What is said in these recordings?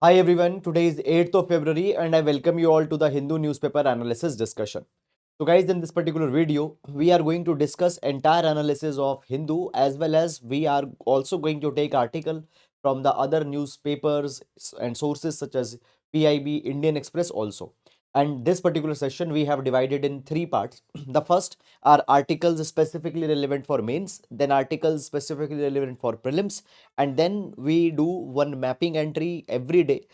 Hi everyone, today is 8th of February and I welcome you all to the Hindu newspaper analysis discussion. So guys, in this particular video, we are going to discuss entire analysis of Hindu as well as we are also going to take article from the other newspapers and sources such as PIB, Indian Express also. And this particular session we have divided in three parts. The first are articles specifically relevant for mains, then articles specifically relevant for prelims, and then we do one mapping entry every day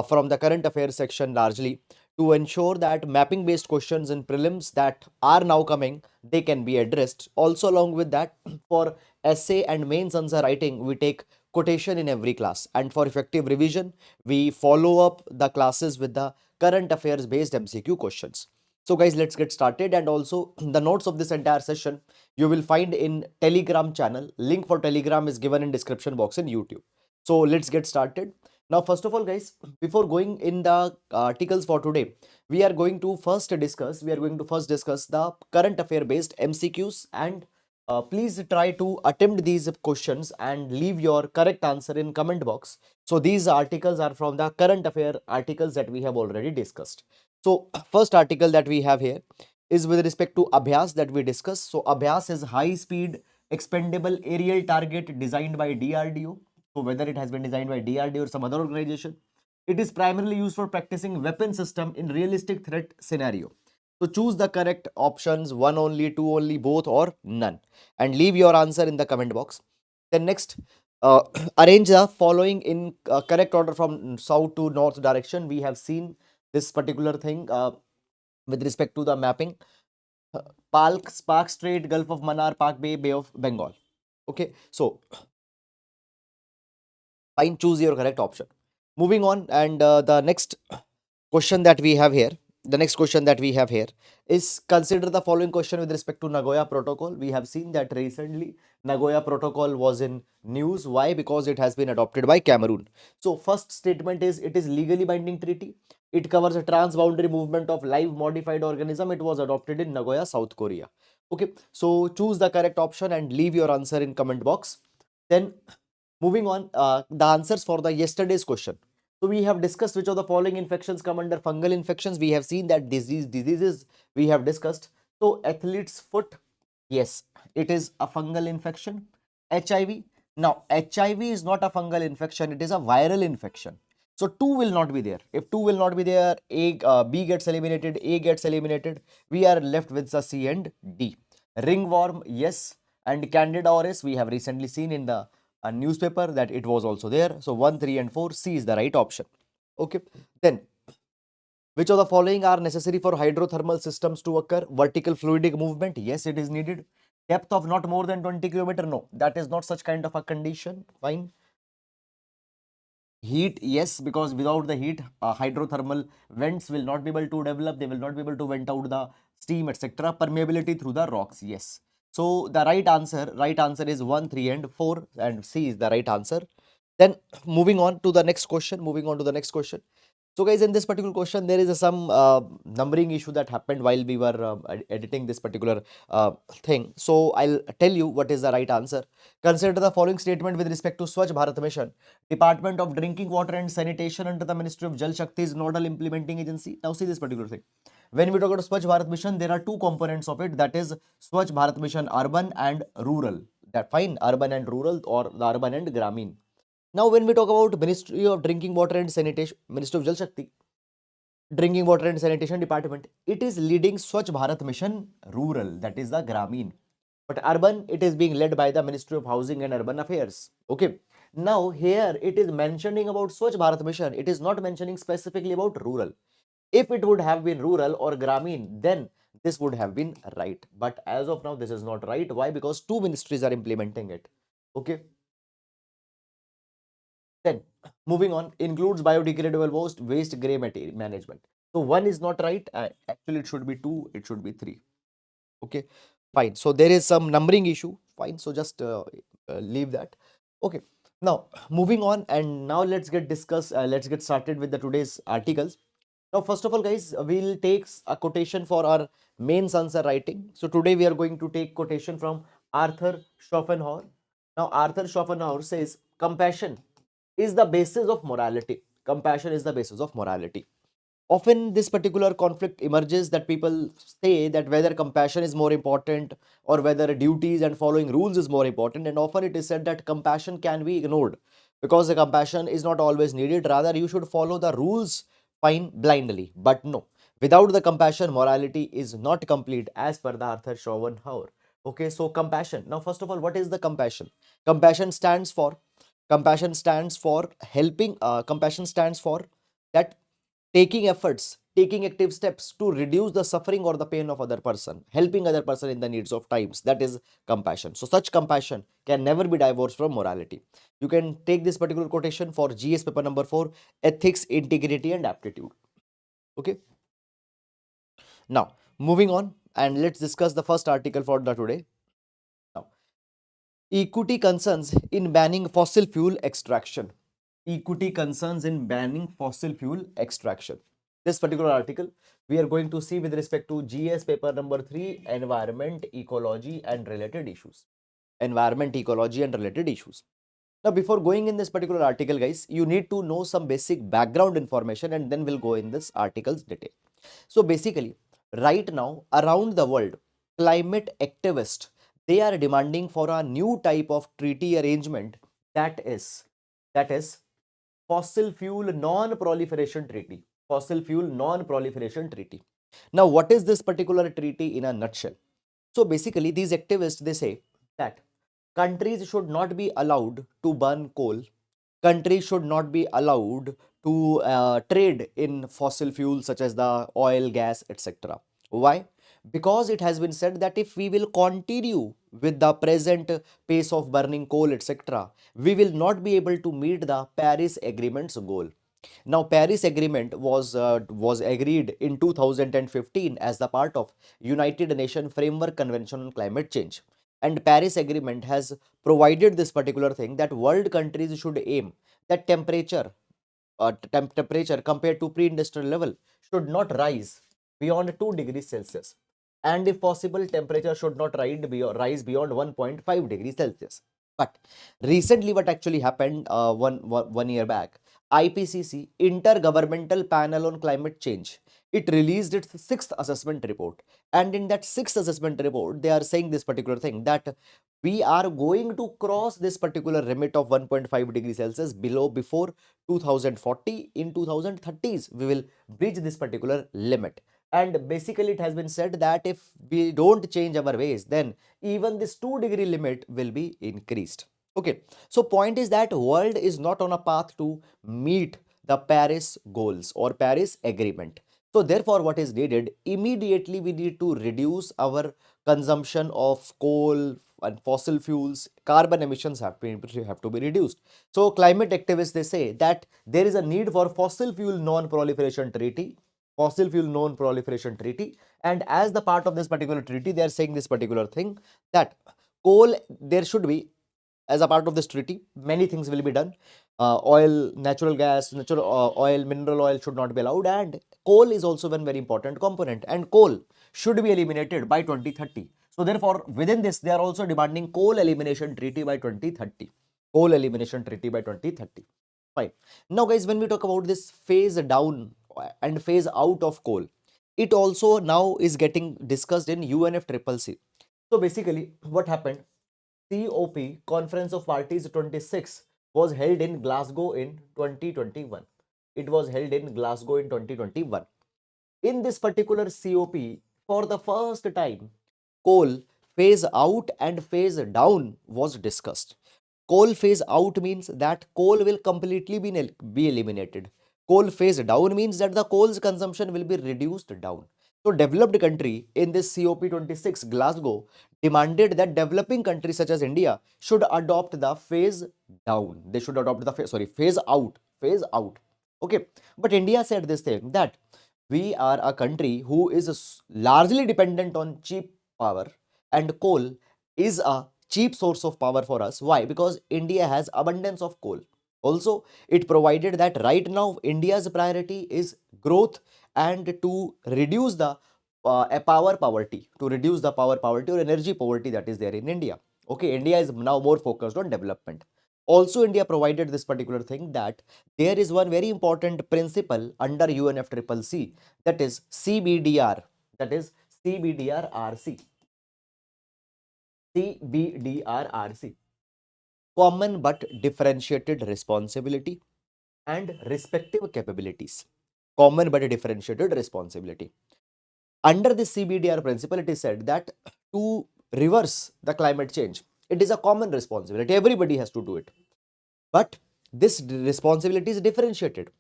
from the current affairs section largely to ensure that mapping based questions in prelims that are now coming they can be addressed. Also along with that, for essay and mains answer writing we take quotation in every class, and for effective revision we follow up the classes with the current affairs based MCQ questions. So guys, let's get started. And also the notes of this entire session you will find in Telegram channel. Link for Telegram is given in description box in YouTube. So let's get started. Now first of all guys, before going in the articles for today, we are going to first discuss the current affair based MCQs, and please try to attempt these questions and leave your correct answer in comment box. So these articles are from the current affair articles that we have already discussed. So first article that we have here is with respect to Abhyas that we discussed. So Abhyas is high speed expendable aerial target designed by DRDO. So whether it has been designed by DRDO or some other organization, it is primarily used for practicing weapon system in realistic threat scenario. So choose the correct options, one only, two only, both, or none, and leave your answer in the comment box. Then next, arrange the following in correct order from south to north direction. We have seen this particular thing with respect to the mapping. Park Strait, Gulf of Mannar, Park Bay, Bay of Bengal. Okay, so fine, choose your correct option. Moving on, and question that we have here, the next question that we have here is consider the following question with respect to Nagoya Protocol. We have seen that recently Nagoya Protocol was in news. Why? Because it has been adopted by Cameroon. So first statement is it is legally binding treaty. It covers a transboundary movement of live modified organism. It was adopted in Nagoya, South Korea. Okay, so choose the correct option and leave your answer in comment box. Then moving on, the answers for the yesterday's question. So we have discussed which of the following infections come under fungal infections. We have seen that diseases we have discussed. So athlete's foot, yes, it is a fungal infection. HIV. Now HIV is not a fungal infection, it is a viral infection. So 2 will not be there. If 2 will not be there, B gets eliminated, A gets eliminated. We are left with the C and D. Ringworm, yes. And Candida auris, we have recently seen in the newspaper that it was also there. So 1, 3 and 4, C is the right option. Okay. Then which of the following are necessary for hydrothermal systems to occur? Vertical fluidic movement, yes, it is needed. Depth of not more than 20 km, no, that is not such kind of a condition. Fine. Heat, yes, because without the heat, hydrothermal vents will not be able to develop. They will not be able to vent out the steam, etc. Permeability through the rocks, yes. So the right answer is 1, 3 and 4, and C is the right answer. Then moving on to the next question. So guys, in this particular question, there is some numbering issue that happened while we were editing this particular thing. So I'll tell you what is the right answer. Consider the following statement with respect to Swachh Bharat Mission. Department of Drinking Water and Sanitation under the Ministry of Jal Shakti is nodal implementing agency. Now see this particular thing. When we talk about Swachh Bharat Mission, there are two components of it. That is Swachh Bharat Mission urban and rural. That fine, urban and rural, or the urban and Gramin. Now, when we talk about Ministry of Drinking Water and Sanitation, Ministry of Jal Shakti, Drinking Water and Sanitation Department, it is leading Swachh Bharat Mission rural, that is the Gramin. But urban, it is being led by the Ministry of Housing and Urban Affairs. Okay. Now, here it is mentioning about Swachh Bharat Mission. It is not mentioning specifically about rural. If it would have been rural or Gramin, then this would have been right. But as of now, this is not right. Why? Because two ministries are implementing it. Okay. Then moving on, includes biodegradable waste gray material management. So one is not right. Actually, it should be two. It should be three. Okay, fine. So there is some numbering issue. Fine. So just leave that. Okay. Now moving on, and now let's get started with the today's articles. Now, first of all, guys, we'll take a quotation for our mains answer writing. So today we are going to take quotation from Arthur Schopenhauer. Now, Arthur Schopenhauer says, compassion is the basis of morality. compassion is the basis of morality. Often this particular conflict emerges that people say that whether compassion is more important or whether duties and following rules is more important, and often it is said that compassion can be ignored because the compassion is not always needed, rather you should follow the rules fine blindly. But no, without the compassion morality is not complete as per the Arthur Schopenhauer. Okay, so compassion, now first of all, what is the compassion? Compassion stands for helping. Compassion stands for that taking efforts, taking active steps to reduce the suffering or the pain of other person, helping other person in the needs of times, that is compassion. So such compassion can never be divorced from morality. You can take this particular quotation for GS paper number 4, ethics, integrity and aptitude. Okay, now moving on, and let's discuss the first article for the today. Now, equity concerns in banning fossil fuel extraction. Equity concerns in banning fossil fuel extraction. This particular article we are going to see with respect to GS paper number 3, environment, ecology and related issues. Environment, ecology and related issues. Now, before going in this particular article, guys, you need to know some basic background information and then we'll go in this article's detail. So basically, right now around the world, climate activists, they are demanding for a new type of treaty arrangement, that is fossil fuel non-proliferation treaty. Fossil fuel non-proliferation treaty. Now, what is this particular treaty in a nutshell? So basically, these activists, they say that countries should not be allowed to burn coal. Countries should not be allowed to trade in fossil fuels such as the oil, gas, etc. Why? Because it has been said that if we will continue with the present pace of burning coal, etc., we will not be able to meet the Paris Agreement's goal. Now, Paris Agreement was agreed in 2015 as the part of United Nations Framework Convention on Climate Change. And Paris Agreement has provided this particular thing that world countries should aim that temperature compared to pre-industrial level should not rise beyond 2 degrees Celsius. And if possible, temperature should not rise beyond 1.5 degrees Celsius. But recently, what actually happened one year back, IPCC, Intergovernmental Panel on Climate Change, it released its sixth assessment report. And in that sixth assessment report, they are saying this particular thing that we are going to cross this particular limit of 1.5 degrees Celsius below before 2040. In 2030s, we will breach this particular limit. And basically, it has been said that if we don't change our ways, then even this 2-degree limit will be increased. Okay, so point is that world is not on a path to meet the Paris goals or Paris agreement. So therefore, what is needed immediately, we need to reduce our consumption of coal and fossil fuels. Carbon emissions have to be reduced. So climate activists, they say that there is a need for fossil fuel non-proliferation treaty. Fossil fuel non-proliferation treaty, and as the part of this particular treaty, they are saying this particular thing that coal, there should be, as a part of this treaty, many things will be done. Oil, natural gas, natural oil, mineral oil should not be allowed, and coal is also one very important component, and coal should be eliminated by 2030. So therefore, within this, they are also demanding coal elimination treaty by 2030. Coal elimination treaty by 2030. Fine. Now, guys, when we talk about this phase down and phase out of coal, it also now is getting discussed in UNFCCC. So basically, what happened? COP, Conference of Parties 26, was held in Glasgow in 2021. It was held in Glasgow in 2021. In this particular COP, for the first time, coal phase out and phase down was discussed. Coal phase out means that coal will completely be eliminated. Coal phase down means that the coal's consumption will be reduced down. So developed country in this COP26 Glasgow demanded that developing countries such as India should adopt the phase down. They should adopt the phase out. Phase out. Okay. But India said this thing that we are a country who is largely dependent on cheap power, and coal is a cheap source of power for us. Why? Because India has abundance of coal. Also, it provided that right now India's priority is growth and to reduce the power poverty, to reduce the power poverty or energy poverty that is there in India. Okay, India is now more focused on development. Also, India provided this particular thing that there is one very important principle under UNFCCC, that is CBDR, that is CBDRRC, CBDRRC, common but differentiated responsibility and respective capabilities. Common but differentiated responsibility. Under the CBDR principle, it is said that to reverse the climate change, it is a common responsibility. Everybody has to do it. But this responsibility is differentiated.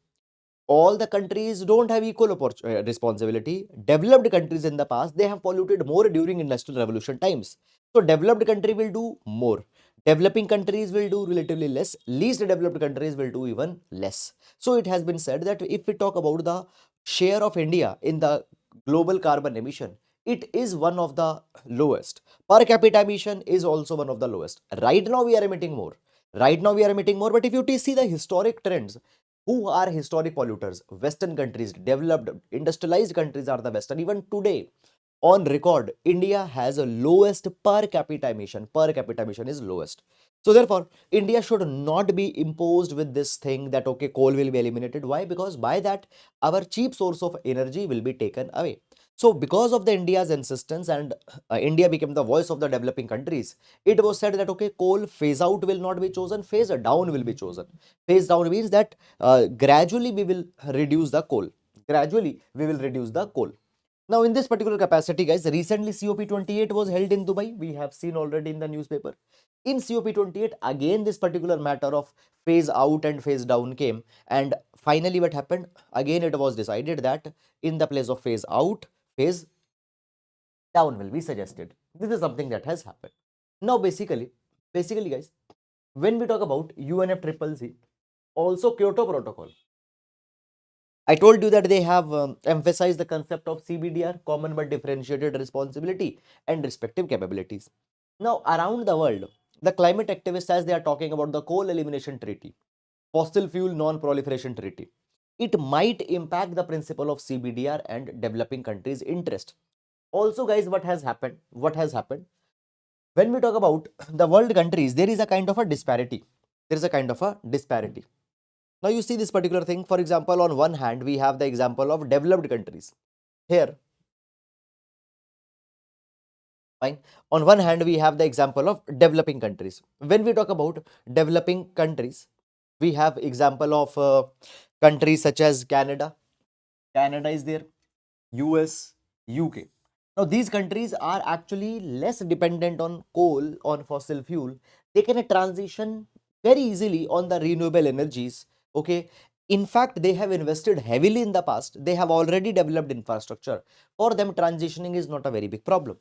All the countries don't have equal responsibility. Developed countries in the past, they have polluted more during industrial revolution times. So developed country will do more. Developing countries will do relatively less. Least developed countries will do even less. So it has been said that if we talk about the share of India in the global carbon emission, it is one of the lowest. Per capita emission is also one of the lowest. Right now we are emitting more. Right now we are emitting more. But if you see the historic trends, who are historic polluters? Western countries, developed, industrialized countries are the best. And even today, on record, India has a lowest per capita emission. Per capita emission is lowest. So therefore, India should not be imposed with this thing that, okay, coal will be eliminated. Why? Because by that, our cheap source of energy will be taken away. So because of the India's insistence and India became the voice of the developing countries, it was said that, okay, coal phase out will not be chosen, phase down will be chosen. Phase down means that gradually we will reduce the coal. Gradually we will reduce the coal. Now, in this particular capacity, guys, recently COP28 was held in Dubai. We have seen already in the newspaper. In COP28, again, this particular matter of phase out and phase down came. And finally, what happened? Again, it was decided that in the place of phase out, phase down will be suggested. This is something that has happened. Now, basically, guys, when we talk about UNFCCC, also Kyoto Protocol, I told you that they have emphasized the concept of CBDR, common but differentiated responsibility and respective capabilities. Now, around the world, the climate activists, as they are talking about the coal elimination treaty, fossil fuel non-proliferation treaty, it might impact the principle of CBDR and developing countries' interest. Also, guys, what has happened? What has happened? When we talk about the world countries, there is a kind of a disparity. There is a kind of a disparity. Now you see this particular thing. For example, on one hand, we have the example of developed countries. Here, fine. On one hand, we have the example of developing countries. When we talk about developing countries, we have example of countries such as Canada. Canada is there, US, UK. Now these countries are actually less dependent on coal, on fossil fuel. They can transition very easily on the renewable energies. Okay. In fact, they have invested heavily in the past. They have already developed infrastructure. For them, transitioning is not a very big problem.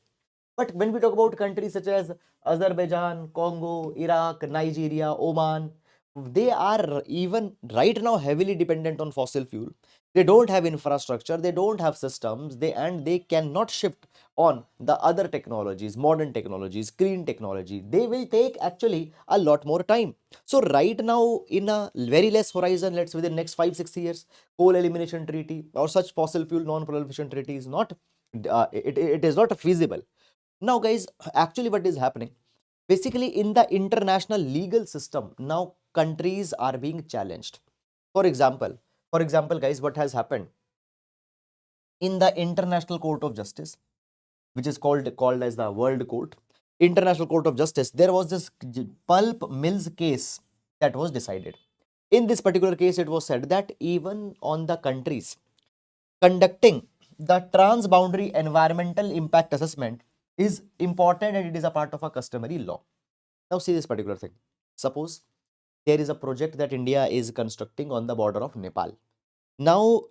But when we talk about countries such as Azerbaijan, Congo, Iraq, Nigeria, Oman, they are even right now heavily dependent on fossil fuel. They don't have infrastructure, they don't have systems, they cannot shift on the other technologies, modern technologies, clean technology. They will take actually a lot more time. So right now, in a very less horizon, let's within next 5-6 years, coal elimination treaty or such fossil fuel non-proliferation treaty is not it is not feasible. Now, guys, actually, what is happening? Basically, in the international legal system, now countries are being challenged. For example, guys, what has happened in the International Court of Justice, which is called as the World Court, International Court of Justice, there was this pulp mills case that was decided. In this particular case, it was said that even on the countries conducting the transboundary environmental impact assessment is important and it is a part of a customary law. Now see this particular thing. Suppose there is a project that India is constructing on the border of Nepal. Now,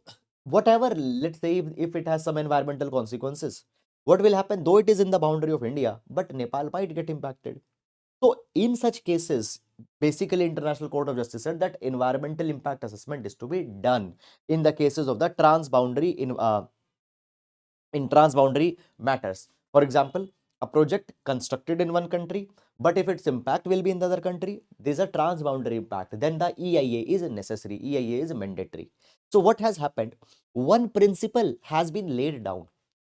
whatever, let's say if it has some environmental consequences, what will happen? Though it is in the boundary of India, but Nepal might get impacted. So in such cases, basically International Court of Justice said that environmental impact assessment is to be done in the cases of the transboundary in transboundary matters. For example, a project constructed in one country, but if its impact will be in the other country, there's a transboundary impact. Then the EIA is necessary. EIA is mandatory. So what has happened? One principle has been laid down.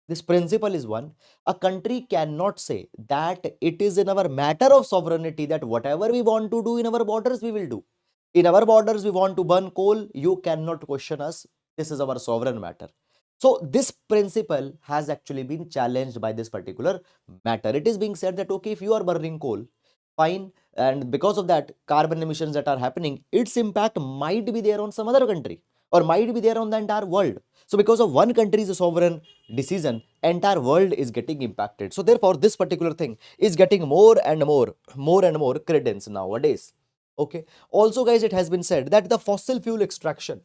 This principle is one. A country cannot say that it is in our matter of sovereignty that whatever we want to do in our borders we will do. In our borders we want to burn coal, you cannot question us. This is our sovereign matter. So this principle has actually been challenged by this particular matter. It is being said that okay, if you are burning coal, fine, and because of that carbon emissions that are happening, its impact might be there on some other country or might be there on the entire world. So because of one country's sovereign decision, entire world is getting impacted. So therefore this particular thing is getting more and more credence nowadays. Okay. Also guys, it has been said that the fossil fuel extraction,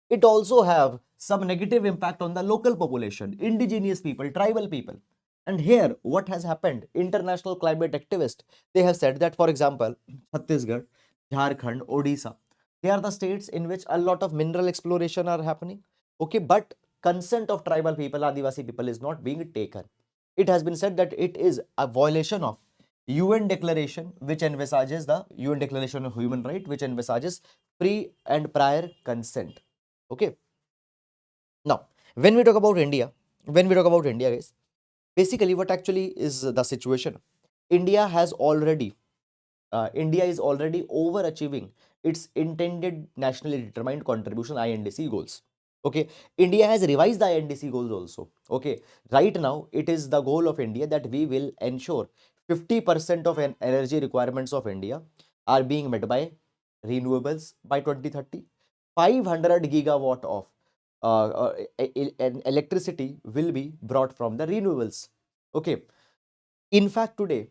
it also have some negative impact on the local population, indigenous people, tribal people. And here what has happened, international climate activists, they have said that, for example, Chhattisgarh, Jharkhand, Odisha, they are the states in which a lot of mineral exploration are happening. Okay, but consent of tribal people, Adivasi people is not being taken. It has been said that it is a violation of UN declaration, which envisages the UN Declaration of Human Rights, which envisages free and prior consent. Okay. Now, when we talk about India, guys, basically what actually is the situation? India has already, India is already overachieving its intended nationally determined contribution (INDC) goals. Okay, India has revised the INDC goals also. Okay, right now it is the goal of India that we will ensure 50% of energy requirements of India are being met by renewables by 2030. 500 gigawatt of electricity will be brought from the renewables. Okay, in fact, today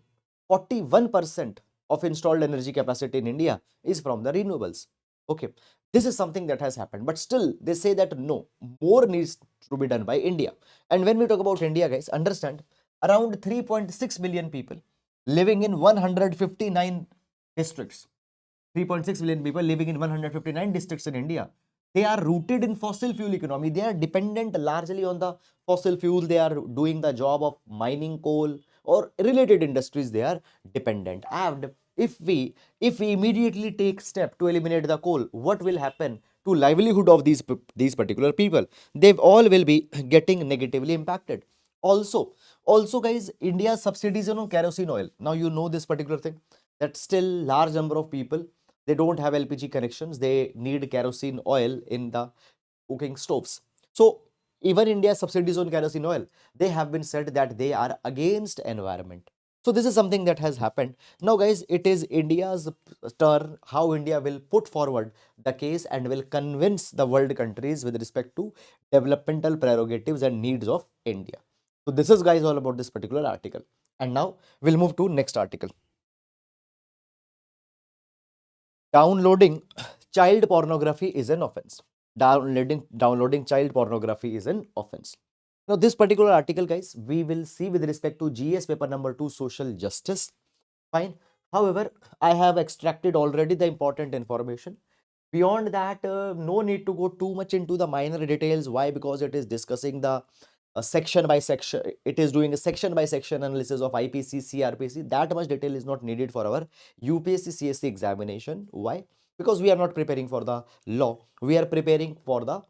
41% of installed energy capacity in India is from the renewables. Okay, this is something that has happened, but still they say that no, more needs to be done by India. And when we talk about India, guys, understand around 3.6 million people living in 159 districts. 3.6 million people living in 159 districts in India. They are rooted in fossil fuel economy. They are dependent largely on the fossil fuel. They are doing the job of mining coal or related industries. They are dependent. And if we immediately take step to eliminate the coal, what will happen to livelihood of these particular people? They all will be getting negatively impacted. Also, guys, India's subsidies on kerosene oil. Now you know this particular thing, that still large number of people, they don't have LPG connections. They need kerosene oil in the cooking stoves. So even India's subsidies on kerosene oil, they have been said that they are against environment. So this is something that has happened. Now guys, it is India's turn, how India will put forward the case and will convince the world countries with respect to developmental prerogatives and needs of India. So this is guys all about this particular article. And now we'll move to next article. Downloading child pornography is an offense. Downloading child pornography is an offense. Now, this particular article, guys, we will see with respect to GS paper number 2, social justice. Fine. However, I have extracted already the important information. Beyond that, no need to go too much into the minor details. Why? Because it is discussing the section by section. It is doing a section by section analysis of IPC, CRPC. That much detail is not needed for our UPSC CSE examination. Why? Because we are not preparing for the law. We are preparing for the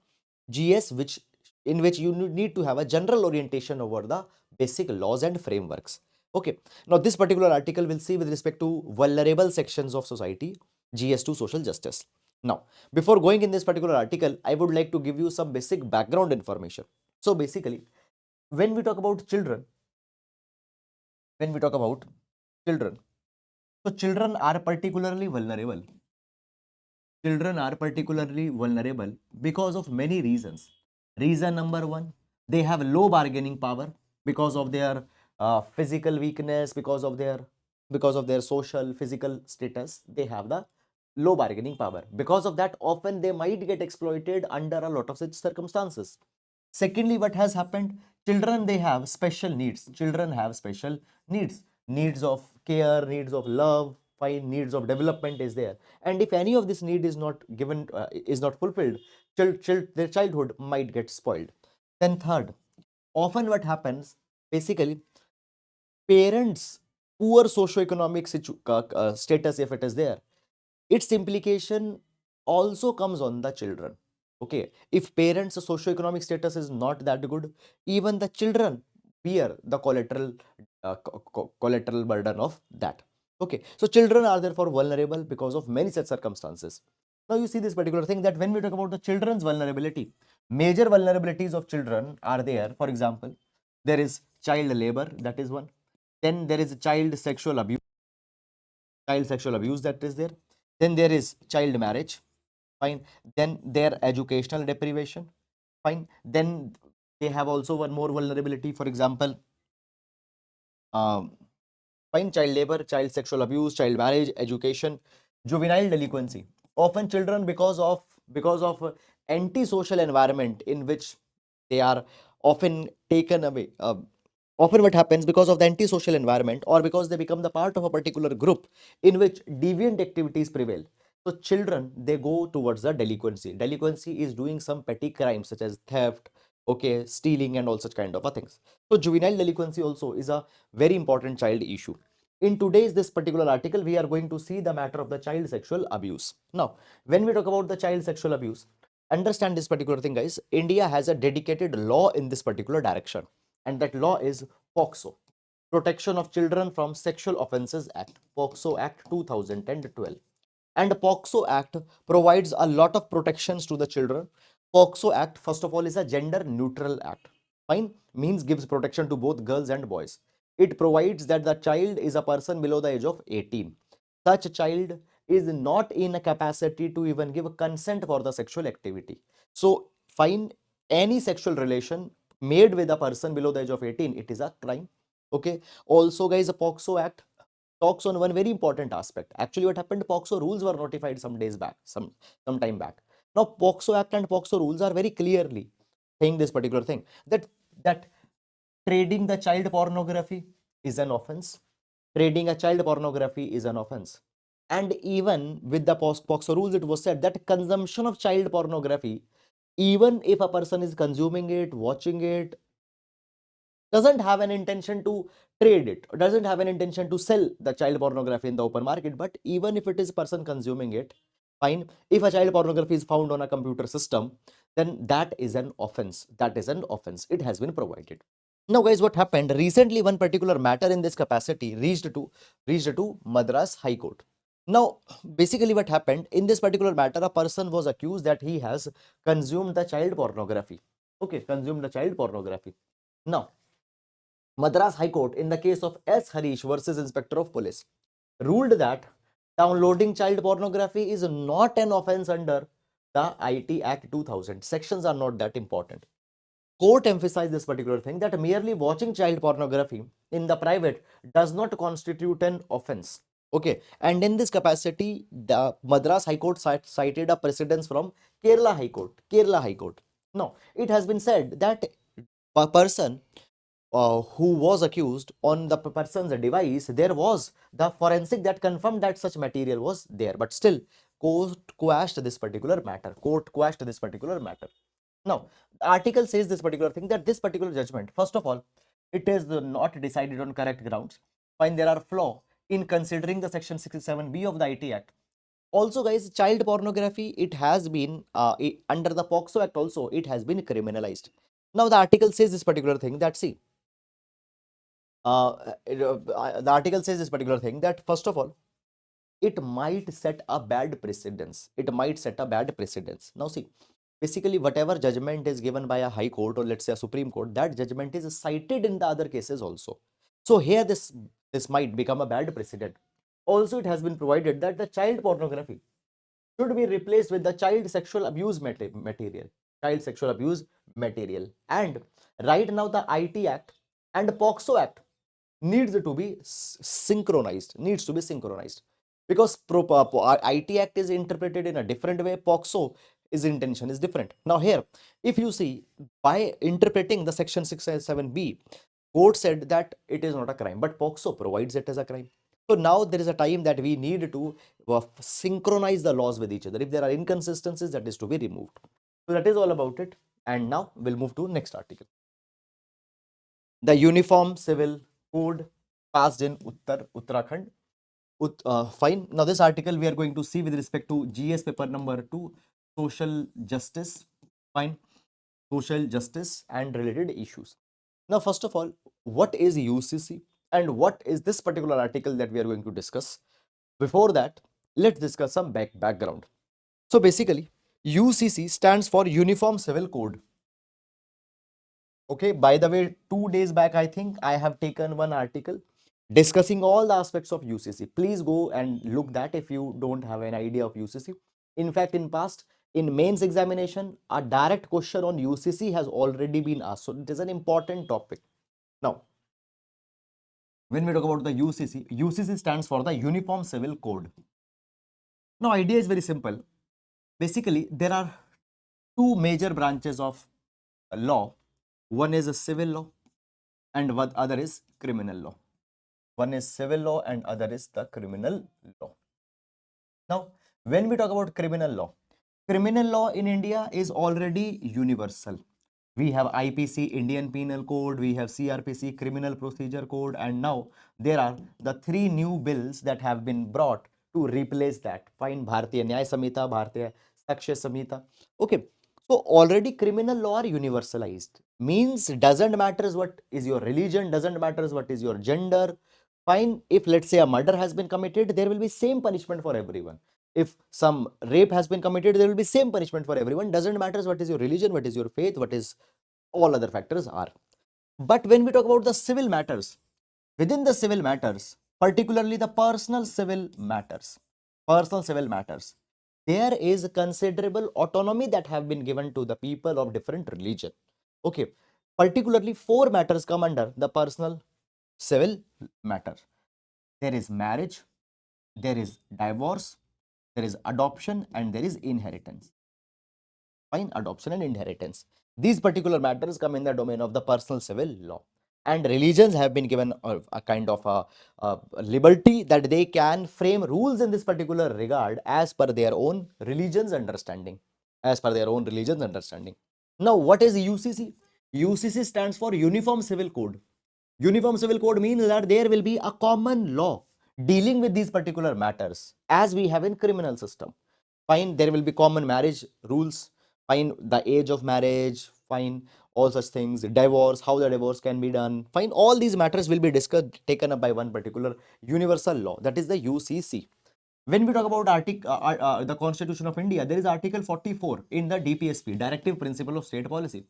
GS, which in which you need to have a general orientation over the basic laws and frameworks. Okay. Now, this particular article will see with respect to vulnerable sections of society, GS2 social justice. Now, before going in this particular article, I would like to give you some basic background information. So basically, when we talk about children, when we talk about children, so children are particularly vulnerable. Children are particularly vulnerable because of many reasons. Reason number one, they have low bargaining power because of their physical weakness, because of their social physical status. They have the low bargaining power. Because of that, often they might get exploited under a lot of such circumstances. Secondly, what has happened? Children, they have special needs. Children have special needs. Needs of care, needs of love, fine, needs of development is there. And if any of this need is not given, is not fulfilled, their childhood might get spoiled. Then third, often what happens, basically, parents' poor socioeconomic status, if it is there, its implication also comes on the children. Okay, if parents' socioeconomic status is not that good, even the children bear the collateral burden of that. Okay, so children are therefore vulnerable because of many such circumstances. Now you see this particular thing, that when we talk about the children's vulnerability, major vulnerabilities of children are there. For example, there is child labor, that is one. Then there is child sexual abuse, that is there. Then there is child marriage, fine. Then their educational deprivation, fine. Then they have also one more vulnerability, for example, um, fine, child labor, child sexual abuse, child marriage, education, juvenile delinquency. Often children, because of antisocial environment in which they are often taken away. Often what happens, because of the antisocial environment, or because they become the part of a particular group in which deviant activities prevail. So children, they go towards the delinquency. Delinquency is doing some petty crimes such as theft, okay, stealing, and all such kind of a things. So juvenile delinquency also is a very important child issue. In today's this particular article, we are going to see the matter of the child sexual abuse. Now, when we talk about the child sexual abuse, understand this particular thing, guys. India has a dedicated law in this particular direction, and that law is POCSO, Protection of Children from Sexual Offences Act, POCSO Act 2012. And POCSO Act provides a lot of protections to the children. POCSO Act, first of all, is a gender neutral act. Fine, means gives protection to both girls and boys. It provides that the child is a person below the age of 18. Such a child is not in a capacity to even give consent for the sexual activity. So, fine, any sexual relation made with a person below the age of 18, it is a crime. Okay. Also, guys, a POCSO Act talks on one very important aspect. Actually, what happened? POCSO rules were notified some days back, some time back. Now, POCSO Act and POCSO rules are very clearly saying this particular thing, that trading the child pornography is an offense. Trading a child pornography is an offense. And even with the POCSO rules, it was said that consumption of child pornography, even if a person is consuming it, watching it, doesn't have an intention to trade it, doesn't have an intention to sell the child pornography in the open market, but even if it is a person consuming it, fine. If a child pornography is found on a computer system, then that is an offense. That is an offense. It has been provided. Now, guys, what happened? Recently, one particular matter in this capacity reached to Madras High Court. Now, basically, what happened in this particular matter? A person was accused that he has consumed the child pornography. Okay, consumed the child pornography. Now, Madras High Court, in the case of S. Harish versus Inspector of Police, ruled that downloading child pornography is not an offense under the IT Act 2000. Sections are not that important. Court emphasized this particular thing, that merely watching child pornography in the private does not constitute an offense. Okay, and in this capacity, the Madras High Court cited a precedence from Kerala High Court. Kerala High Court. Now, it has been said that a person who was accused, on the person's device, there was the forensic that confirmed that such material was there. But still, court quashed this particular matter. Court quashed this particular matter. Now, the article says this particular thing, that this particular judgment, first of all, it is not decided on correct grounds. Fine, there are flaw in considering the section 67B of the IT Act. Also, guys, child pornography, it has been under the POCSO Act also, it has been criminalized. Now, the article says this particular thing, that see, the article says this particular thing, that first of all, it might set a bad precedence. It might set a bad precedence. Now, see, basically, whatever judgment is given by a high court, or let's say a Supreme Court, that judgment is cited in the other cases also. So here, this might become a bad precedent. Also, it has been provided that the child pornography should be replaced with the child sexual abuse material. Child sexual abuse material. And right now, the IT Act and POCSO Act needs to be synchronized, because IT Act is interpreted in a different way. POCSO is intention is different. Now here, if you see, by interpreting the section 607B, court said that it is not a crime, but POCSO provides it as a crime. So now there is a time that we need to synchronize the laws with each other. If there are inconsistencies, that is to be removed. So that is all about it. And now we'll move to next article. The Uniform Civil Code passed in Uttarakhand. Fine. Now, this article we are going to see with respect to GS paper number 2, social justice. Fine. Social justice and related issues. Now, first of all, what is UCC and what is this particular article that we are going to discuss. Before that, let's discuss some background. So basically, UCC stands for Uniform Civil Code. Okay, by the way, 2 days back, I think I have taken one article discussing all the aspects of UCC. Please go and look that if you don't have an idea of UCC. In fact, in past, in mains examination, a direct question on UCC has already been asked. So it is an important topic. Now, when we talk about the UCC, UCC stands for the Uniform Civil Code. Now, idea is very simple. Basically, there are two major branches of law. One is a civil law and what other is criminal law. One is civil law and other is the criminal law. Now, when we talk about criminal law in India is already universal. We have IPC, Indian Penal Code, we have CRPC, Criminal Procedure Code, and now there are the three new bills that have been brought to replace that. Fine, Bharatiya Nyaya Samhita, Bharatiya Sakshya Samhita. Okay, so already criminal law are universalized. Means doesn't matter what is your religion, doesn't matter what is your gender. Fine, if let's say a murder has been committed, there will be same punishment for everyone. If some rape has been committed, there will be same punishment for everyone. Doesn't matter what is your religion, what is your faith, what is all other factors are. But when we talk about the civil matters, within the civil matters, particularly the personal civil matters, there is considerable autonomy that have been given to the people of different religion. Okay, particularly four matters come under the personal civil matter. There is marriage, there is divorce, there is adoption, and there is inheritance. Fine, adoption and inheritance. These particular matters come in the domain of the personal civil law. And religions have been given a kind of a liberty that they can frame rules in this particular regard as per their own religion's understanding. As per their own religion's understanding. Now, what is UCC? UCC stands for Uniform Civil Code. Uniform Civil Code means that there will be a common law dealing with these particular matters as we have in criminal system. Fine, there will be common marriage rules. Fine, the age of marriage. Fine, all such things. Divorce, how the divorce can be done. Fine, all these matters will be discussed, taken up by one particular universal law. That is the UCC. When we talk about the Constitution of India, there is Article 44 in the DPSP, Directive Principle of State Policy.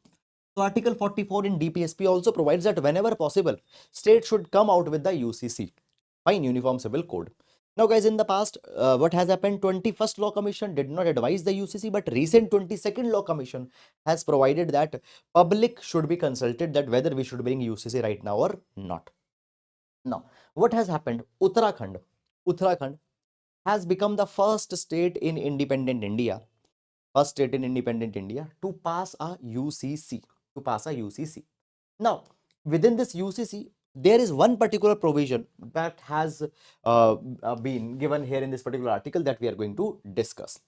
So Article 44 in DPSP also provides that whenever possible, state should come out with the UCC, fine, Uniform Civil Code. Now guys, in the past, what has happened, 21st Law Commission did not advise the UCC, but recent 22nd Law Commission has provided that public should be consulted that whether we should bring UCC right now or not. Now, what has happened? Uttarakhand has become the first state in independent India to pass a UCC. Now, within this UCC, there is one particular provision that has been given here in this particular article that we are going to discuss.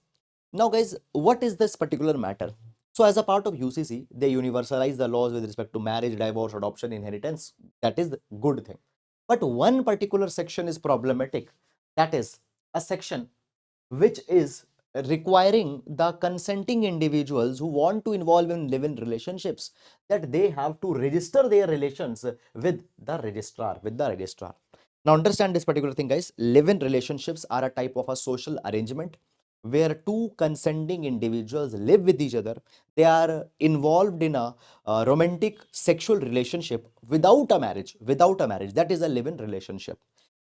Now, guys, what is this particular matter? So, as a part of UCC, they universalize the laws with respect to marriage, divorce, adoption, inheritance. That is the good thing. But one particular section is problematic. That is a section which is requiring the consenting individuals who want to involve in live-in relationships that they have to register their relations with the registrar. Now understand this particular thing, guys. Live-in relationships are a type of a social arrangement where two consenting individuals live with each other. They are involved in a romantic sexual relationship without a marriage. That is a live-in relationship.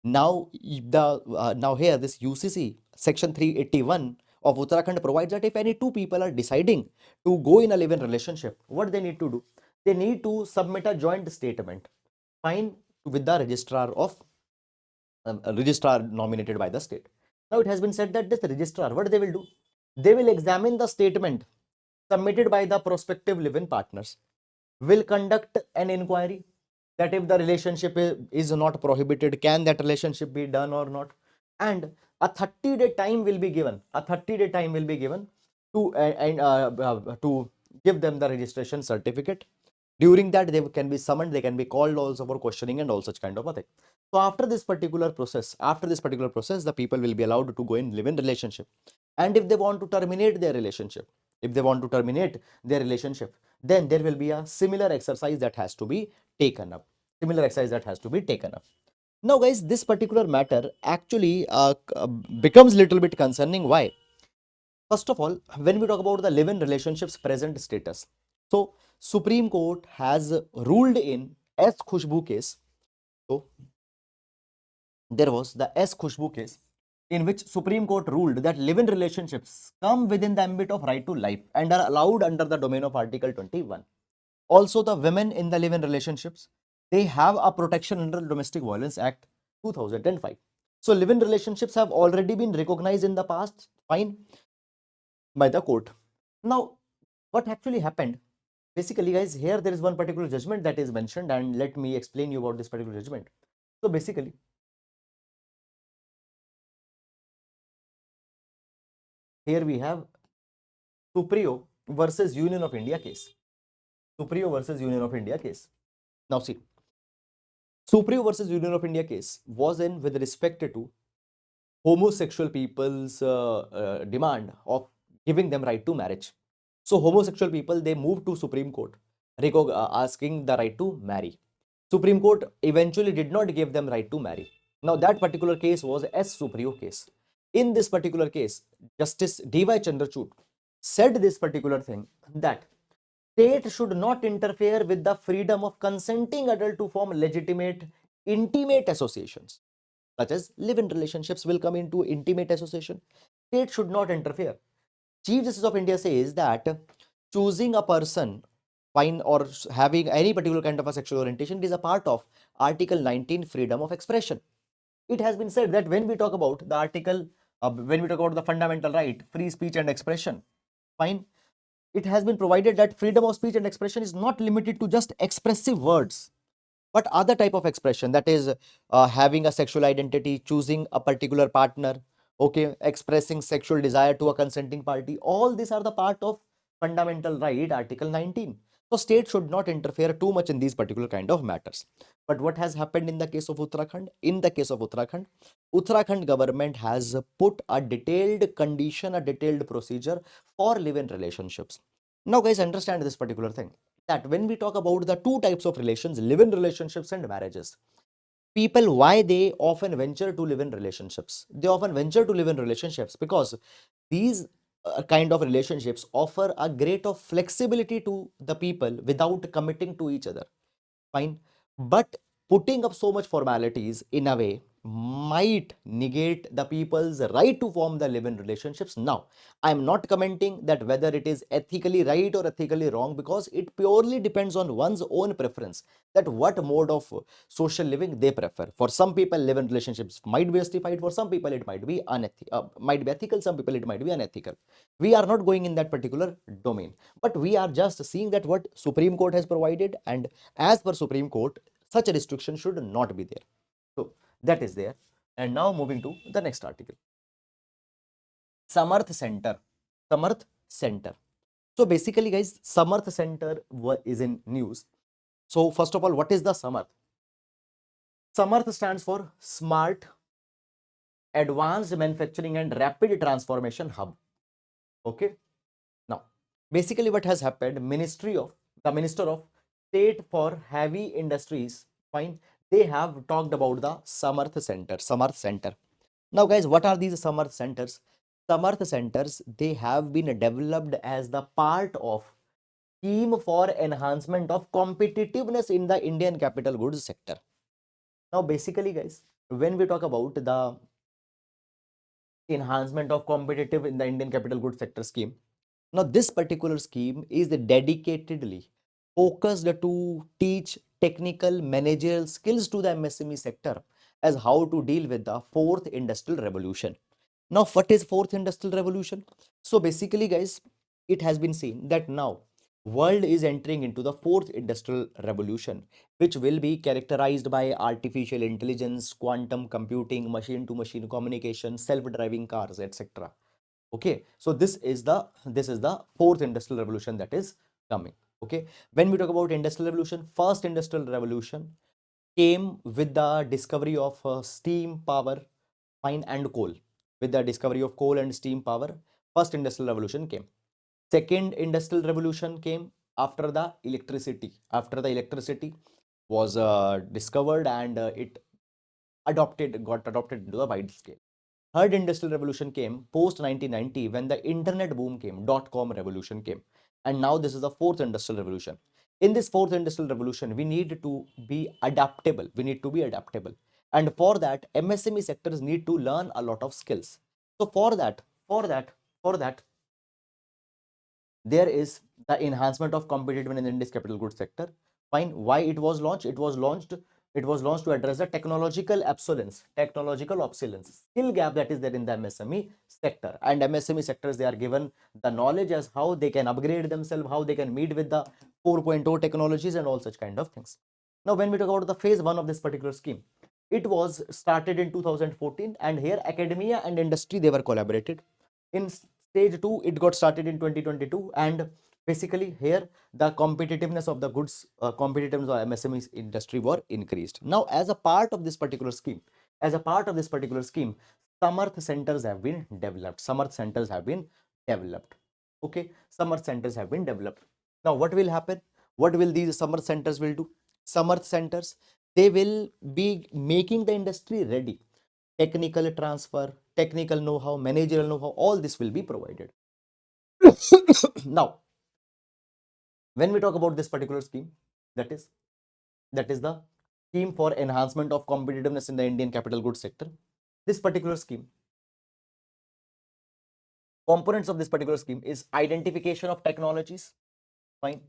Now, now here this UCC section 381 of Uttarakhand provides that if any two people are deciding to go in a live-in relationship, what they need to do? They need to submit a joint statement, fine, with the registrar of a registrar nominated by the state. Now it has been said that this registrar, what they will do? They will examine the statement submitted by the prospective live-in partners, will conduct an inquiry that if the relationship is not prohibited, can that relationship be done or not? And a 30-day time will be given. To to give them the registration certificate. During that, they can be summoned, they can be called also for questioning and all such kind of a thing. So after this particular process, the people will be allowed to go in live in relationship. And if they want to terminate their relationship, then there will be a similar exercise that has to be taken up. Similar exercise that has to be taken up. Now, guys, this particular matter actually becomes little bit concerning. Why? First of all, when we talk about the live-in relationships present status, so Supreme Court has ruled in S. Khushbu case. So there was the S. Khushbu case in which Supreme Court ruled that live-in relationships come within the ambit of right to life and are allowed under the domain of Article 21. Also, the women in the live-in relationships, they have a protection under the Domestic Violence Act 2005. So live-in relationships have already been recognized in the past, fine, by the court. Now, what actually happened? Basically, guys, here there is one particular judgment that is mentioned, and let me explain you about this particular judgment. So basically, here we have Suprio versus Union of India case. Suprio versus Union of India case. Now see, Suprio versus Union of India case was in with respect to homosexual people's demand of giving them right to marriage. So homosexual people, they moved to Supreme Court asking the right to marry. Supreme Court eventually did not give them right to marry. Now that particular case was S. Suprio case. In this particular case, Justice D.Y. Chandrachud said this particular thing, that state should not interfere with the freedom of consenting adult to form legitimate intimate associations, such as live-in relationships will come into intimate association. State should not interfere. Chief Justice of India says that choosing a person, fine, or having any particular kind of a sexual orientation is a part of Article 19 freedom of expression. It has been said that when we talk about the article, when we talk about the fundamental right, free speech and expression, fine, it has been provided that freedom of speech and expression is not limited to just expressive words, but other type of expression, that is having a sexual identity, choosing a particular partner, okay, expressing sexual desire to a consenting party, all these are the part of fundamental right, Article 19. So state should not interfere too much in these particular kind of matters. But what has happened in the case of Uttarakhand? In the case of Uttarakhand, Uttarakhand government has put a detailed condition, a detailed procedure for live-in relationships. Now guys, understand this particular thing, that when we talk about the two types of relations, live-in relationships and marriages, people, why they often venture to live in relationships? They often venture to live in relationships because these kind of relationships offer a great of flexibility to the people without committing to each other, fine, but putting up so much formalities in a way might negate the people's right to form the live-in relationships. Now, I am not commenting that whether it is ethically right or ethically wrong, because it purely depends on one's own preference, that what mode of social living they prefer. For some people, live-in relationships might be justified. For some people, it might be might be ethical. Some people, it might be unethical. We are not going in that particular domain, but we are just seeing that what Supreme Court has provided, and as per Supreme Court, such a restriction should not be there. So that is there. And now moving to the next article. Samarth Center. Samarth Center. So basically, guys, Samarth Center is in news. So first of all, what is the Samarth? Samarth stands for Smart, Advanced Manufacturing and Rapid Transformation Hub. Okay. Now, basically, what has happened? The Minister of State for Heavy Industries, fine, they have talked about the Samarth Center. Samarth Center. Now, guys, what are these Samarth Centers? Samarth Centers, they have been developed as the part of scheme for enhancement of competitiveness in the Indian capital goods sector. Now, basically, guys, when we talk about the enhancement of competitive in the Indian capital goods sector scheme, now this particular scheme is dedicatedly focused to teach technical managerial skills to the MSME sector as how to deal with the fourth industrial revolution. Now, what is fourth industrial revolution? So basically, guys, it has been seen that now world is entering into the fourth industrial revolution, which will be characterized by artificial intelligence, quantum computing, machine to machine communication, self-driving cars, etc. Okay, so this is the fourth industrial revolution that is coming. Okay, when we talk about industrial revolution, first industrial revolution came with the discovery of steam power, fine, and coal. With the discovery of coal and steam power, first industrial revolution came. Second industrial revolution came after the electricity. was discovered, and it got adopted into the wide scale. Third industrial revolution came post 1990 when the internet boom came, dot-com revolution came. And now this is the fourth industrial revolution. In this fourth industrial revolution, we need to be adaptable. We need to be adaptable. And for that, MSME sectors need to learn a lot of skills. So for that, there is the enhancement of competitiveness in India's capital goods sector. Fine. Why it was launched? It was launched to address the technological obsolescence, skill gap that is there in the MSME sector. And MSME sectors, they are given the knowledge as how they can upgrade themselves, how they can meet with the 4.0 technologies and all such kind of things. Now, when we talk about the phase one of this particular scheme, it was started in 2014, and here academia and industry, they were collaborated. In stage 2, it got started in 2022, and basically here the competitiveness of the goods, competitiveness of MSME industry were increased. Now, as a part of this particular scheme, Samarth centers have been developed. Okay, Samarth centers have been developed. Now, what will happen? What will these Samarth centers will do? Samarth centers, they will be making the industry ready. Technical transfer, technical know-how, managerial know-how, all this will be provided. Now, when we talk about this particular scheme, that is the scheme for enhancement of competitiveness in the Indian capital goods sector. This particular scheme, components of this particular scheme is identification of technologies, fine,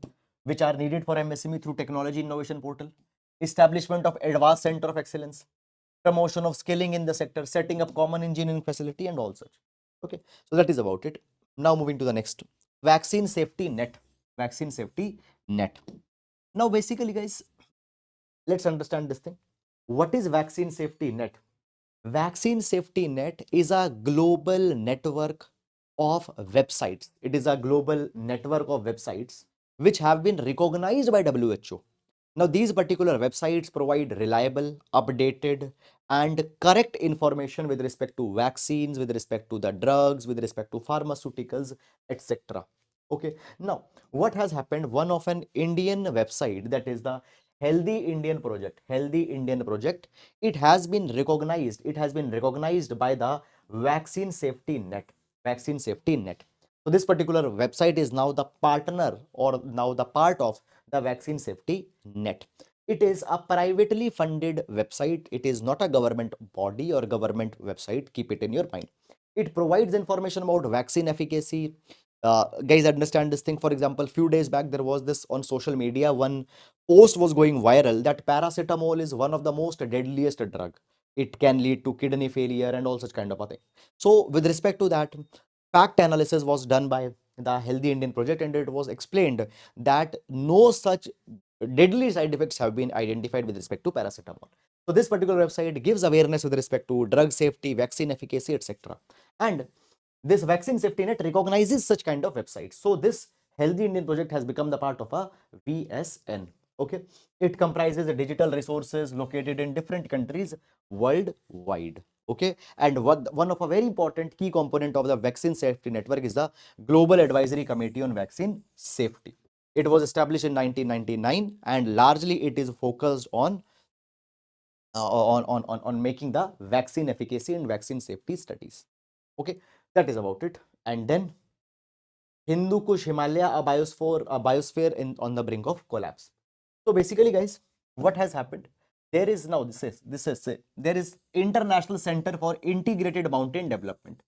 which are needed for MSME through technology innovation portal, establishment of advanced center of excellence, promotion of skilling in the sector, setting up common engineering facility and all such. Okay, so that is about it. Now moving to the next, vaccine safety net. Vaccine safety net. Now basically guys, let's understand this thing. What is vaccine safety net? Vaccine safety net is a global network of websites. It is a global network of websites which have been recognized by WHO. Now, these particular websites provide reliable, updated, and correct information with respect to vaccines, with respect to the drugs, with respect to pharmaceuticals, etc. Okay. Now, what has happened? One of an Indian website, that is the Healthy Indian Project, it has been recognized. It has been recognized by the Vaccine Safety Net. Vaccine Safety Net. So this particular website is now the partner or now the part of the Vaccine Safety Net. It is a privately funded website. It is not a government body or government website. Keep it in your mind. It provides information about vaccine efficacy. Guys, understand this thing. For example, few days back, there was this on social media. One post was going viral that paracetamol is one of the most deadliest drug. It can lead to kidney failure and all such kind of a thing. So, with respect to that, fact analysis was done by the Healthy Indian Project, and it was explained that no such deadly side effects have been identified with respect to paracetamol. So this particular website gives awareness with respect to drug safety, vaccine efficacy, etc. And this vaccine safety net recognizes such kind of websites. So this Healthy Indian Project has become the part of a VSN. Okay, it comprises the digital resources located in different countries worldwide. Okay, and one of a very important key component of the vaccine safety network is the Global Advisory Committee on Vaccine Safety. It was established in 1999, and largely it is focused on making the vaccine efficacy and vaccine safety studies. Okay, that is about it. And then Hindu Kush Himalaya, a biosphere on the brink of collapse. So basically, guys, what has happened? There is now there is International Center for Integrated Mountain Development.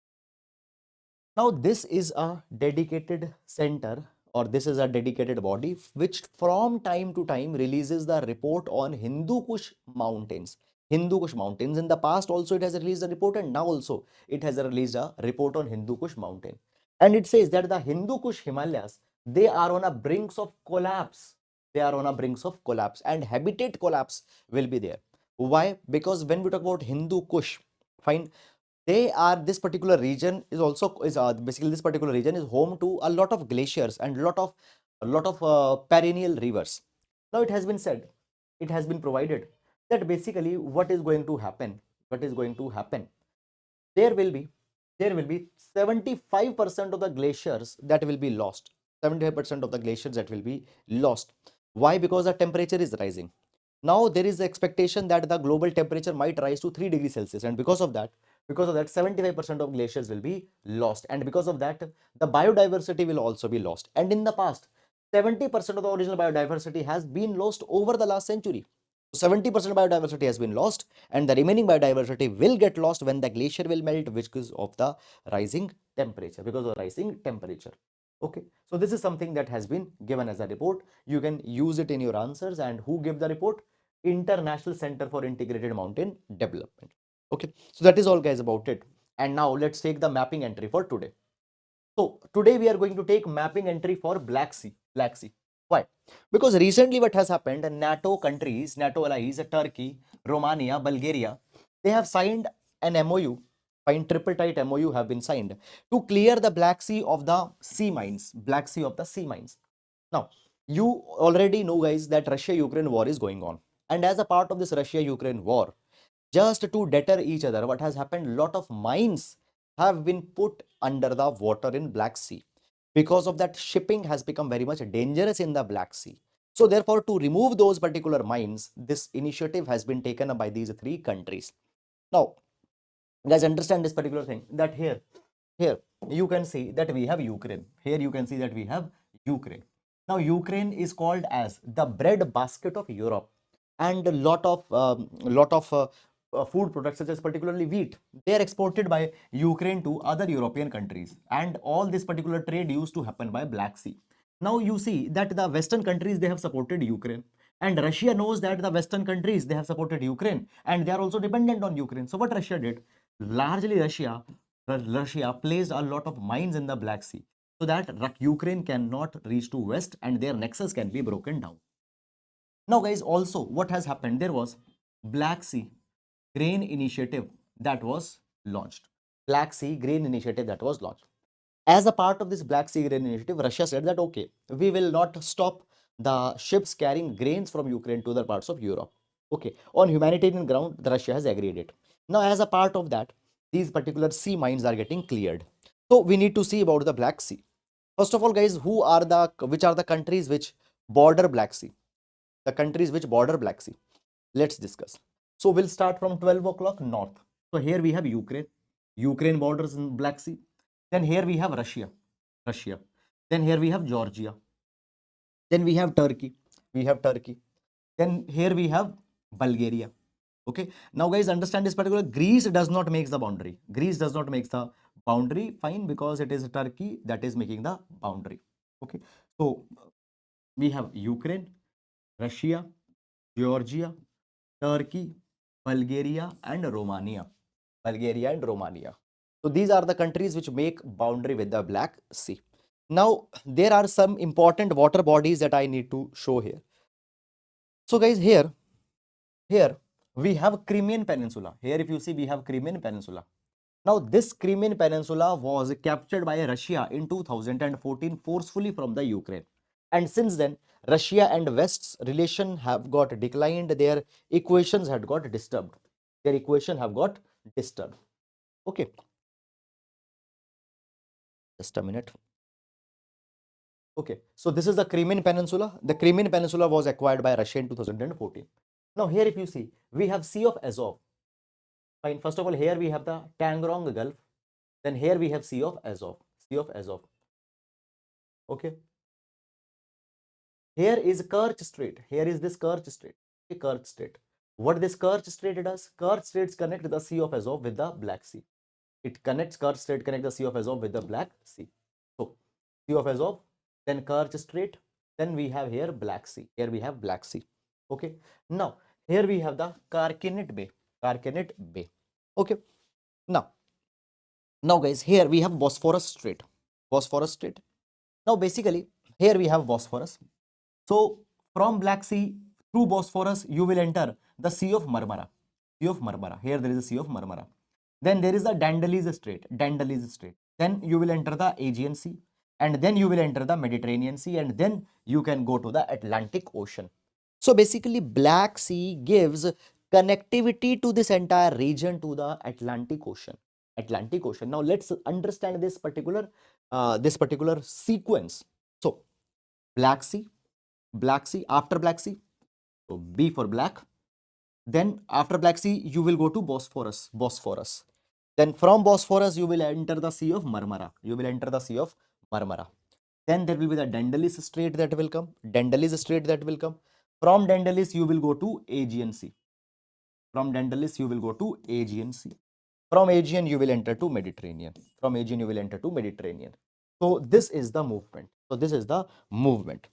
Now, this is a dedicated center, or this is a dedicated body which from time to time releases the report on Hindu Kush mountains. Hindu Kush mountains. In the past also it has released a report, and now also it has released a report on Hindu Kush mountain. And it says that the Hindu Kush Himalayas, they are on a brinks of collapse. They are on a brinks of collapse, and habitat collapse will be there. Why? Because when we talk about Hindu Kush, fine, they are, this particular region is also is basically this particular region is home to a lot of glaciers and a lot of perennial rivers. Now it has been said, it has been provided that basically what is going to happen, there will be 75% of the glaciers that will be lost. 75% of the glaciers that will be lost. Why? Because the temperature is rising. Now there is the expectation that the global temperature might rise to 3 degrees Celsius, and because of that 75% of glaciers will be lost, and because of that the biodiversity will also be lost. And in the past, 70% of the original biodiversity has been lost over the last century. 70% biodiversity has been lost, and the remaining biodiversity will get lost when the glacier will melt, which is of the rising temperature, because of rising temperature. Okay, so this is something that has been given as a report. You can use it in your answers. And who gave the report? International Center for Integrated Mountain Development. Okay, so that is all, guys, about it. And now let's take the mapping entry for today. So today we are going to take mapping entry for Black Sea. Black Sea. Why? Because recently what has happened, NATO countries, NATO allies, Turkey, Romania, Bulgaria, they have signed an MOU, fine tripartite MOU have been signed to clear the Black Sea of the sea mines, Black Sea of the sea mines. Now, you already know, guys, that Russia-Ukraine war is going on. And as a part of this Russia-Ukraine war, just to deter each other, what has happened, lot of mines have been put under the water in Black Sea. Because of that, shipping has become very much dangerous in the Black Sea. So therefore, to remove those particular mines, this initiative has been taken up by these three countries. Now, guys, understand this particular thing, that here you can see that we have Ukraine. Here you can see that we have Ukraine. Now Ukraine is called as the bread basket of Europe, and a lot of food products such as particularly wheat, they are exported by Ukraine to other European countries, and all this particular trade used to happen by Black Sea. Now you see that the Western countries, they have supported Ukraine, and Russia knows that the Western countries, they have supported Ukraine, and they are also dependent on Ukraine. So what Russia did, largely Russia placed a lot of mines in the Black Sea so that Ukraine cannot reach to west and their nexus can be broken down. Now, guys, also what has happened, there was Black Sea Grain Initiative that was launched. Black Sea Grain Initiative that was launched. As a part of this Black Sea Grain Initiative, Russia said that, okay, we will not stop the ships carrying grains from Ukraine to other parts of Europe. Okay, on humanitarian ground, the Russia has agreed it. Now, as a part of that, these particular sea mines are getting cleared. So we need to see about the Black Sea. First of all, guys, which are the countries which border Black Sea? The countries which border Black Sea. Let's discuss. So we'll start from 12 o'clock north. So here we have Ukraine. Ukraine borders in Black Sea. Then here we have Russia. Then here we have Georgia. Then we have Turkey. Then here we have Bulgaria. Okay. Now, guys, understand this particular. Greece does not make the boundary. Greece does not make the boundary. Fine, because it is Turkey that is making the boundary. Okay. So we have Ukraine, Russia, Georgia, Turkey, Bulgaria, and Romania. Bulgaria and Romania. So these are the countries which make boundary with the Black Sea. Now, there are some important water bodies that I need to show here. So, guys, here we have Crimean Peninsula. Here, if you see, we have Crimean Peninsula. Now, this Crimean Peninsula was captured by Russia in 2014 forcefully from the Ukraine. And since then, Russia and West's relation have got declined. Their equations had got disturbed. Their equation have got disturbed. Okay. Just a minute. Okay, so this is the Crimean Peninsula. The Crimean Peninsula was acquired by Russia in 2014. Now here, if you see, we have Sea of Azov. Fine. First of all, here we have the Tangrong Gulf. Then here we have Sea of Azov. Sea of Azov. Okay. Here is Kerch Strait. Here is this Kerch Strait. Okay, Kerch Strait. What this Kerch Strait does? Kerch Straits connect the Sea of Azov with the Black Sea. It connects Kerch Strait, connect the Sea of Azov with the Black Sea. So Sea of Azov, then Kerch Strait, then we have here Black Sea. Here we have Black Sea. Okay. Now here we have the Karkinet Bay. Karkinet Bay. Okay. Now guys, here we have Bosphorus Strait. Bosphorus Strait. Now basically here we have Bosphorus. So from Black Sea through Bosphorus, you will enter the Sea of Marmara. Sea of Marmara. Here there is a Sea of Marmara. Then there is the Dandelies Strait. Dandelies Strait. Then you will enter the Aegean Sea, and then you will enter the Mediterranean Sea, and then you can go to the Atlantic Ocean. So basically, Black Sea gives connectivity to this entire region to the Atlantic Ocean. Atlantic Ocean. Now let's understand this particular sequence. So Black Sea, Black Sea, after Black Sea, So B for black. Then after Black Sea, you will go to Bosphorus. Bosphorus. Then from Bosphorus, you will enter the Sea of Marmara. You will enter the Sea of Marmara. Then there will be the Dandalis Strait that will come. Dandalis Strait that will come. From Dandalis, you will go to Aegean Sea. From Dandalis, you will go to Aegean Sea. From Aegean, you will enter to Mediterranean. From Aegean, you will enter to Mediterranean. So this is the movement. So this is the movement.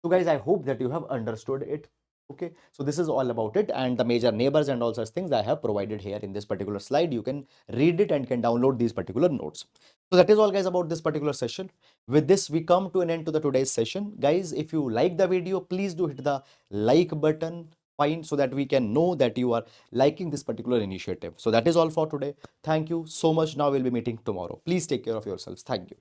So guys, I hope that you have understood it. Okay, so this is all about it, and the major neighbors and all such things I have provided here in this particular slide. You can read it and can download these particular notes. So that is all guys about this particular session. With this, we come to an end to the today's session. Guys, if you like the video, please do hit the like button, fine, so that we can know that you are liking this particular initiative. So that is all for today. Thank you so much. Now we'll be meeting tomorrow. Please take care of yourselves. Thank you.